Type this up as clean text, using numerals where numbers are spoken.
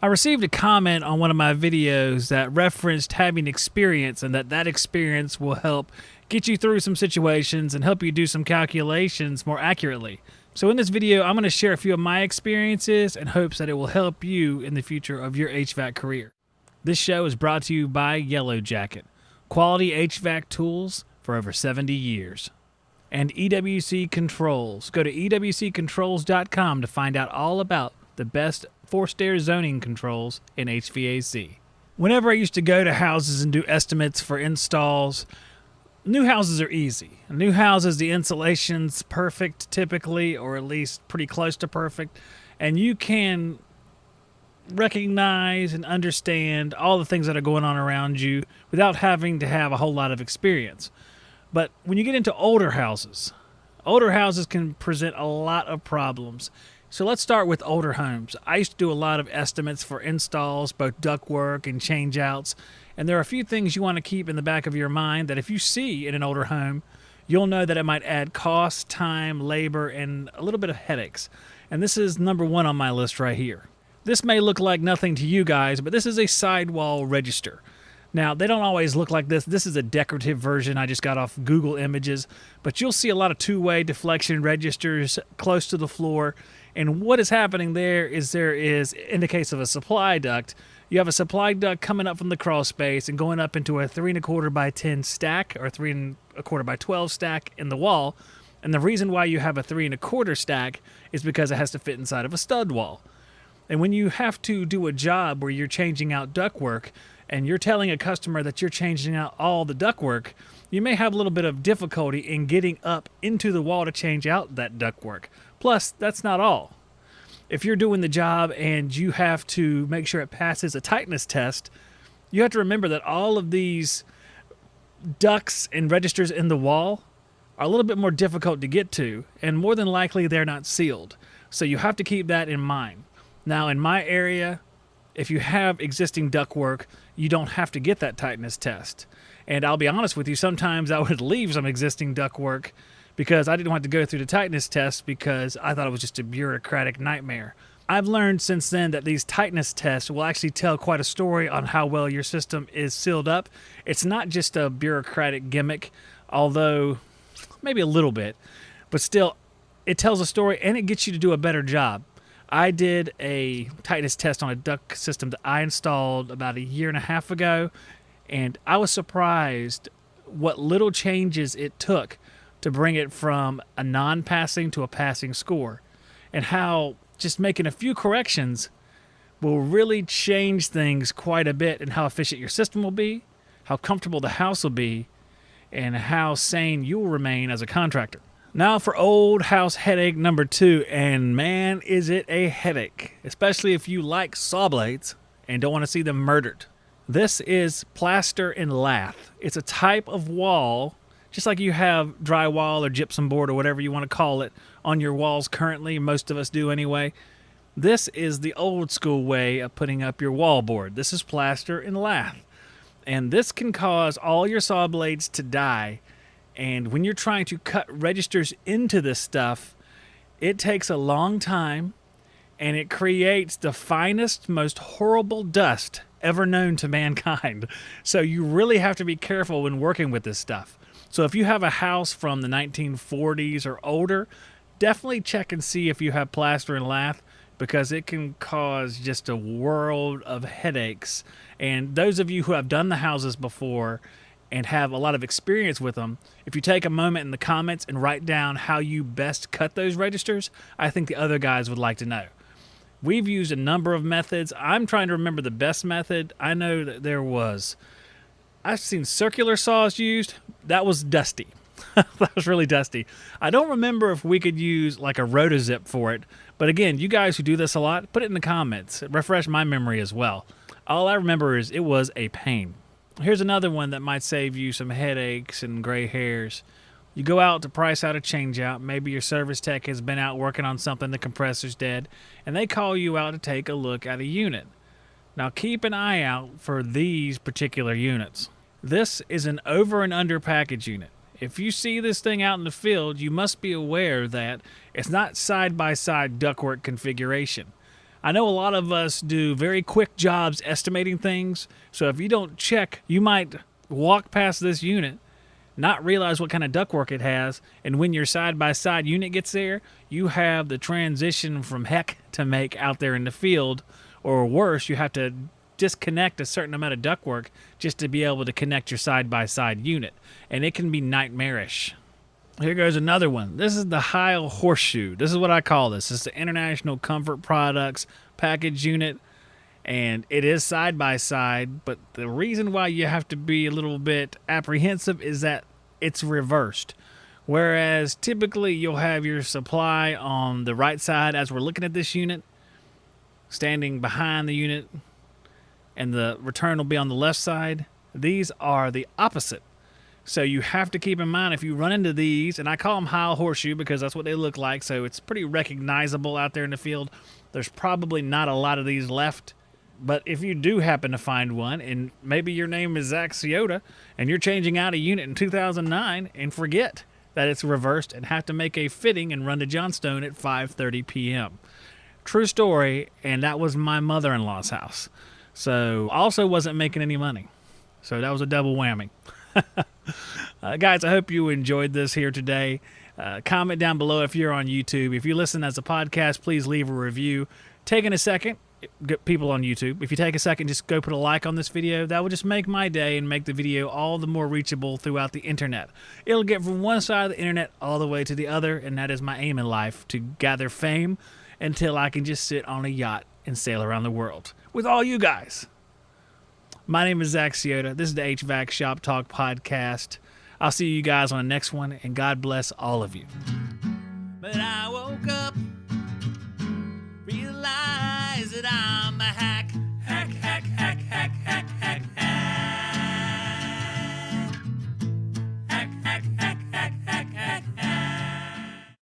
I received a comment on one of my videos that referenced having experience and that experience will help get you through some situations and help you do some calculations more accurately. So in this video, I'm going to share a few of my experiences in hopes that it will help you in the future of your HVAC career. This show is brought to you by Yellow Jacket, quality HVAC tools for over 70 years. And EWC Controls. Go to EWCControls.com to find out all about the best forced air zoning controls in HVAC. Whenever I used to go to houses and do estimates for installs, new houses are easy. New houses, the insulation's perfect typically, or at least pretty close to perfect, and you can recognize and understand all the things that are going on around you without having to have a whole lot of experience. But when you get into older houses can present a lot of problems. So let's start with older homes. I used to do a lot of estimates for installs, both ductwork and changeouts, and there are a few things you want to keep in the back of your mind that if you see in an older home, you'll know that it might add cost, time, labor, and a little bit of headaches. And this is number one on my list right here. This may look like nothing to you guys, but this is a sidewall register. Now, they don't always look like this. This is a decorative version I just got off Google Images, but you'll see a lot of two-way deflection registers close to the floor. And what is happening there is in the case of a supply duct, you have a supply duct coming up from the crawl space and going up into a 3 1/4 by 10 stack or 3 1/4 by 12 stack in the wall. And the reason why you have a 3 1/4 stack is because it has to fit inside of a stud wall. And when you have to do a job where you're changing out ductwork and you're telling a customer that you're changing out all the ductwork, you may have a little bit of difficulty in getting up into the wall to change out that ductwork. Plus, that's not all. If you're doing the job and you have to make sure it passes a tightness test, you have to remember that all of these ducts and registers in the wall are a little bit more difficult to get to, and more than likely they're not sealed. So you have to keep that in mind. Now, in my area, if you have existing ductwork, you don't have to get that tightness test. And I'll be honest with you, sometimes I would leave some existing ductwork because I didn't want to go through the tightness test because I thought it was just a bureaucratic nightmare. I've learned since then that these tightness tests will actually tell quite a story on how well your system is sealed up. It's not just a bureaucratic gimmick, although maybe a little bit, but still, it tells a story and it gets you to do a better job. I did a tightness test on a duct system that I installed about 1.5 years ago, and I was surprised what little changes it took to bring it from a non-passing to a passing score, and how just making a few corrections will really change things quite a bit in how efficient your system will be, how comfortable the house will be, and how sane you'll remain as a contractor. Now for old house headache number 2, and man, is it a headache, especially if you like saw blades and don't want to see them murdered. This is plaster and lath. It's a type of wall, just like you have drywall or gypsum board or whatever you want to call it on your walls currently. Most of us do anyway. This is the old school way of putting up your wall board. This is plaster and lath. And this can cause all your saw blades to die. And when you're trying to cut registers into this stuff, it takes a long time and it creates the finest, most horrible dust ever known to mankind. So you really have to be careful when working with this stuff. So if you have a house from the 1940s or older, definitely check and see if you have plaster and lath, because it can cause just a world of headaches. And those of you who have done the houses before and have a lot of experience with them, if you take a moment in the comments and write down how you best cut those registers, I think the other guys would like to know. We've used a number of methods. I'm trying to remember the best method. I know that I've seen circular saws used. That was dusty. That was really dusty. I don't remember if we could use like a rotozip for it, but again, you guys who do this a lot, put it in the comments. Refresh my memory as well. All I remember is it was a pain. Here's another one that might save you some headaches and gray hairs. You go out to price out a changeout. Maybe your service tech has been out working on something, the compressor's dead, and they call you out to take a look at a unit. Now keep an eye out for these particular units. This is an over and under package unit. If you see this thing out in the field, you must be aware that it's not side-by-side ductwork configuration. I know a lot of us do very quick jobs estimating things, so if you don't check, you might walk past this unit, not realize what kind of ductwork it has, and when your side-by-side unit gets there, you have the transition from heck to make out there in the field, or worse, you have to disconnect a certain amount of ductwork just to be able to connect your side-by-side unit, and it can be nightmarish. Here goes another one. This is the Heil Horseshoe. This is what I call this. This is the International Comfort Products package unit, and it is side-by-side, but the reason why you have to be a little bit apprehensive is that it's reversed. Whereas typically you'll have your supply on the right side as we're looking at this unit, standing behind the unit, and the return will be on the left side. These are the opposite. So you have to keep in mind if you run into these, and I call them Heil Horseshoe because that's what they look like, so it's pretty recognizable out there in the field. There's probably not a lot of these left, but if you do happen to find one, and maybe your name is Zach Ciota, and you're changing out a unit in 2009 and forget that it's reversed and have to make a fitting and run to Johnstone at 5:30 p.m. True story, and that was my mother-in-law's house. So also wasn't making any money. So that was a double whammy. Guys, I hope you enjoyed this here today. Comment down below if you're on YouTube. If you listen as a podcast, please leave a review. Taking a second, people on YouTube, if you take a second, just go put a like on this video. That will just make my day and make the video all the more reachable throughout the internet. It'll get from one side of the internet all the way to the other, and that is my aim in life, to gather fame until I can just sit on a yacht and sail around the world with all you guys. My name is Zach Ciota. This is the HVAC Shop Talk podcast. I'll see you guys on the next one, and God bless all of you. But I woke up, realized that I'm a hack.